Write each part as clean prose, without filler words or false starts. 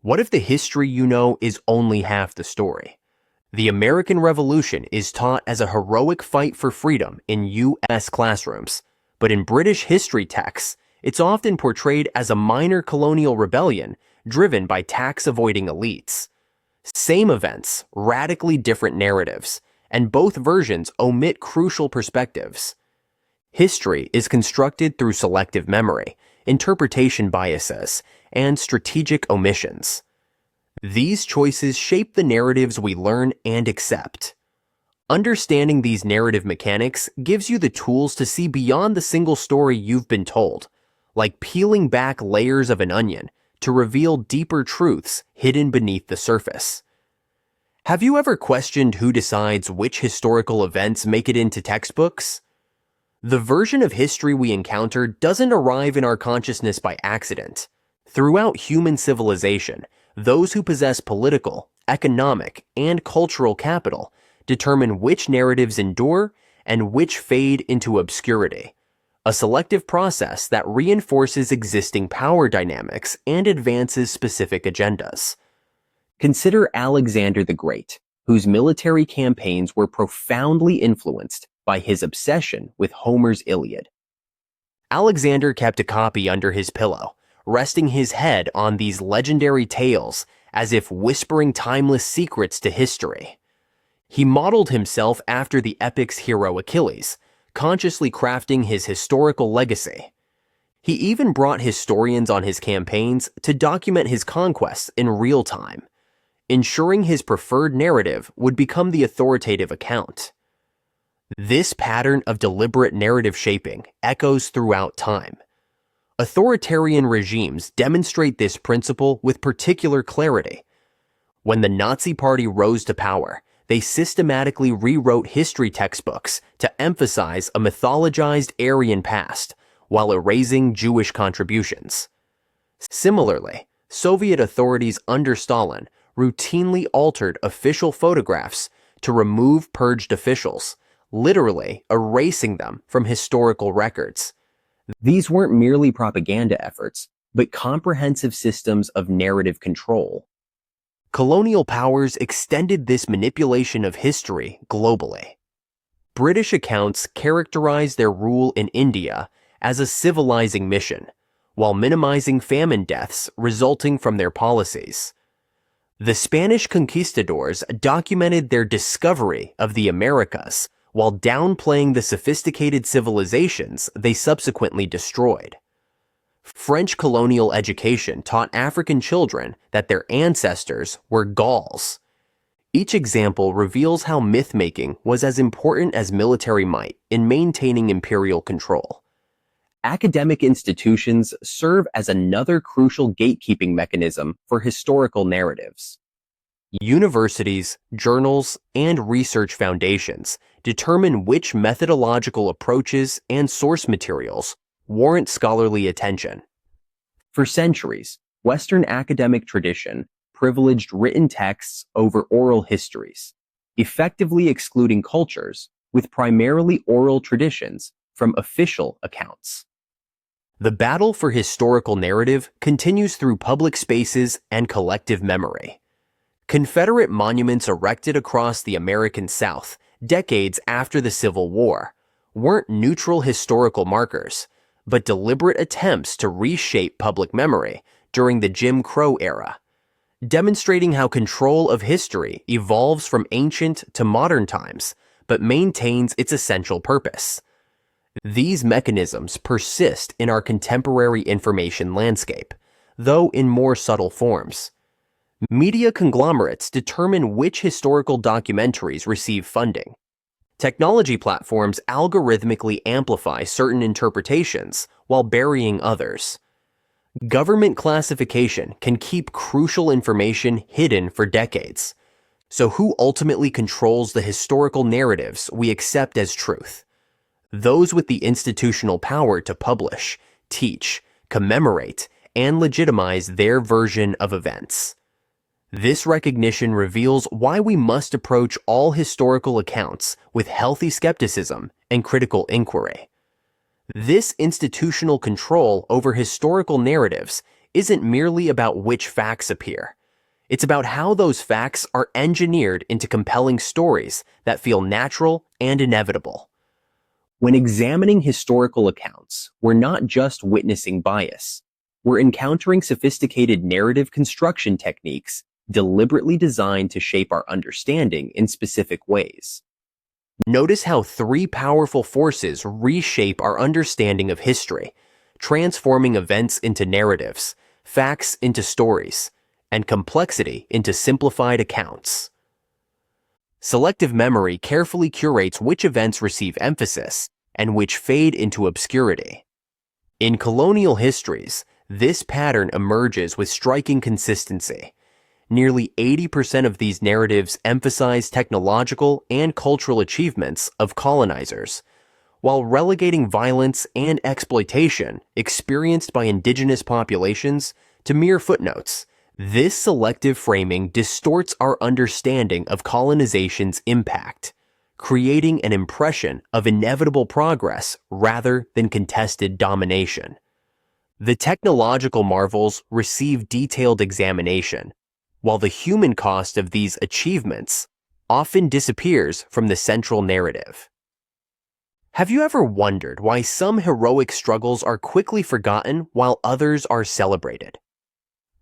What if the history you know is only half the story? The American Revolution is taught as a heroic fight for freedom in U.S. classrooms, but in British history texts, it's often portrayed as a minor colonial rebellion driven by tax-avoiding elites. Same events, radically different narratives, and both versions omit crucial perspectives. History is constructed through selective memory, interpretation biases, and strategic omissions. These choices shape the narratives we learn and accept. Understanding these narrative mechanics gives you the tools to see beyond the single story you've been told, like peeling back layers of an onion to reveal deeper truths hidden beneath the surface. Have you ever questioned who decides which historical events make it into textbooks? The version of history we encounter doesn't arrive in our consciousness by accident. Throughout human civilization, those who possess political, economic, and cultural capital determine which narratives endure and which fade into obscurity, a selective process that reinforces existing power dynamics and advances specific agendas. Consider Alexander the Great, whose military campaigns were profoundly influenced by his obsession with Homer's Iliad. Alexander kept a copy under his pillow, resting his head on these legendary tales as if whispering timeless secrets to history. He modeled himself after the epic's hero Achilles, consciously crafting his historical legacy. He even brought historians on his campaigns to document his conquests in real time, ensuring his preferred narrative would become the authoritative account. This pattern of deliberate narrative shaping echoes throughout time. Authoritarian regimes demonstrate this principle with particular clarity. When the Nazi Party rose to power, they systematically rewrote history textbooks to emphasize a mythologized Aryan past while erasing Jewish contributions. Similarly, Soviet authorities under Stalin routinely altered official photographs to remove purged officials, literally erasing them from historical records. These weren't merely propaganda efforts, but comprehensive systems of narrative control. Colonial powers extended this manipulation of history globally. British accounts characterize their rule in India as a civilizing mission, while minimizing famine deaths resulting from their policies. The Spanish conquistadors documented their discovery of the Americas while downplaying the sophisticated civilizations they subsequently destroyed. French colonial education taught African children that their ancestors were Gauls. Each example reveals how myth-making was as important as military might in maintaining imperial control. Academic institutions serve as another crucial gatekeeping mechanism for historical narratives. Universities, journals, and research foundations determine which methodological approaches and source materials warrant scholarly attention. For centuries, Western academic tradition privileged written texts over oral histories, effectively excluding cultures with primarily oral traditions from official accounts. The battle for historical narrative continues through public spaces and collective memory. Confederate monuments erected across the American South decades after the Civil War weren't neutral historical markers, but deliberate attempts to reshape public memory during the Jim Crow era, demonstrating how control of history evolves from ancient to modern times, but maintains its essential purpose. These mechanisms persist in our contemporary information landscape, though in more subtle forms. Media conglomerates determine which historical documentaries receive funding. Technology platforms algorithmically amplify certain interpretations while burying others. Government classification can keep crucial information hidden for decades. So who ultimately controls the historical narratives we accept as truth? Those with the institutional power to publish, teach, commemorate, and legitimize their version of events. This recognition reveals why we must approach all historical accounts with healthy skepticism and critical inquiry. This institutional control over historical narratives isn't merely about which facts appear. It's about how those facts are engineered into compelling stories that feel natural and inevitable. When examining historical accounts, we're not just witnessing bias. We're encountering sophisticated narrative construction techniques deliberately designed to shape our understanding in specific ways. Notice how three powerful forces reshape our understanding of history, transforming events into narratives, facts into stories, and complexity into simplified accounts. Selective memory carefully curates which events receive emphasis and which fade into obscurity. In colonial histories, this pattern emerges with striking consistency. Nearly 80% of these narratives emphasize technological and cultural achievements of colonizers, while relegating violence and exploitation experienced by indigenous populations to mere footnotes. This selective framing distorts our understanding of colonization's impact, creating an impression of inevitable progress rather than contested domination. The technological marvels receive detailed examination, while the human cost of these achievements often disappears from the central narrative. Have you ever wondered why some heroic struggles are quickly forgotten while others are celebrated?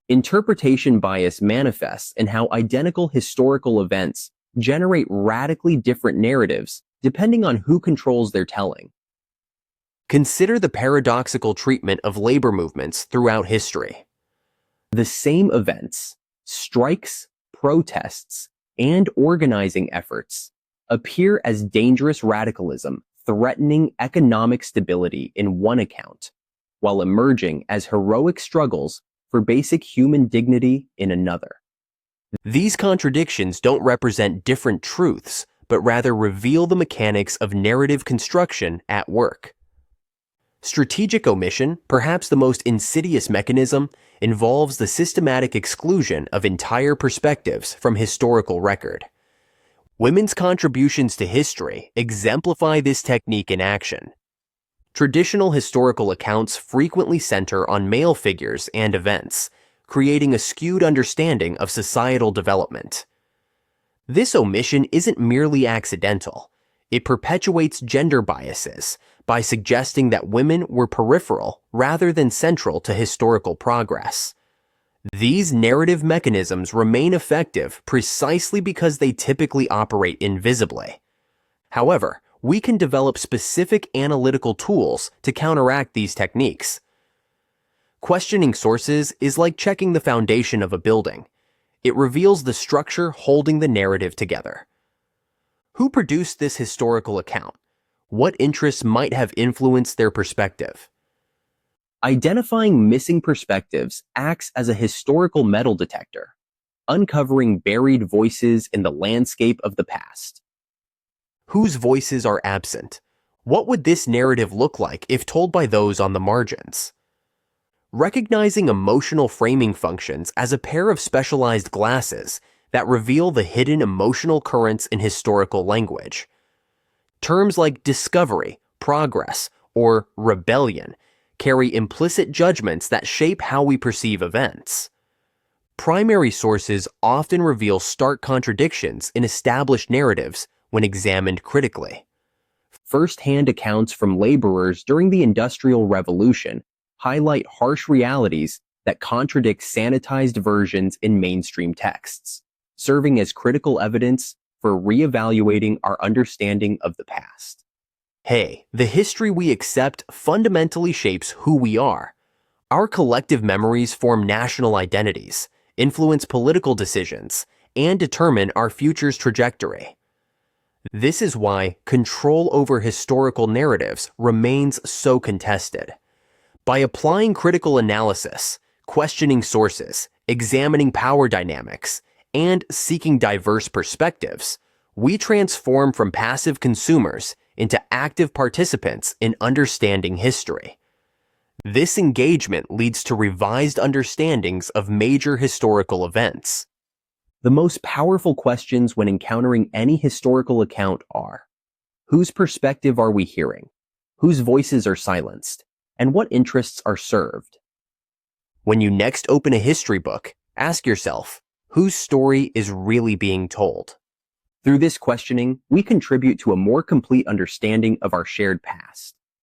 Interpretation bias manifests in how identical historical events generate radically different narratives depending on who controls their telling. Consider the paradoxical treatment of labor movements throughout history. The same events, strikes, protests, and organizing efforts appear as dangerous radicalism threatening economic stability in one account, while emerging as heroic struggles for basic human dignity in another. These contradictions don't represent different truths, but rather reveal the mechanics of narrative construction at work. Strategic omission, perhaps the most insidious mechanism, involves the systematic exclusion of entire perspectives from historical record. Women's contributions to history exemplify this technique in action. Traditional historical accounts frequently center on male figures and events, creating a skewed understanding of societal development. This omission isn't merely accidental. It perpetuates gender biases by suggesting that women were peripheral rather than central to historical progress. These narrative mechanisms remain effective precisely because they typically operate invisibly. However, we can develop specific analytical tools to counteract these techniques. Questioning sources is like checking the foundation of a building. It reveals the structure holding the narrative together. Who produced this historical account? What interests might have influenced their perspective? Identifying missing perspectives acts as a historical metal detector, uncovering buried voices in the landscape of the past. Whose voices are absent? What would this narrative look like if told by those on the margins? Recognizing emotional framing functions as a pair of specialized glasses that reveal the hidden emotional currents in historical language. Terms like discovery, progress, or rebellion carry implicit judgments that shape how we perceive events. Primary sources often reveal stark contradictions in established narratives when examined critically. First-hand accounts from laborers during the Industrial Revolution highlight harsh realities that contradict sanitized versions in mainstream texts, serving as critical evidence for reevaluating our understanding of the past. Hey, the history we accept fundamentally shapes who we are. Our collective memories form national identities, influence political decisions, and determine our future's trajectory. This is why control over historical narratives remains so contested. By applying critical analysis, questioning sources, examining power dynamics, and seeking diverse perspectives, we transform from passive consumers into active participants in understanding history. This engagement leads to revised understandings of major historical events. The most powerful questions when encountering any historical account are: whose perspective are we hearing? Whose voices are silenced? And what interests are served? When you next open a history book, ask yourself, whose story is really being told? Through this questioning, we contribute to a more complete understanding of our shared past.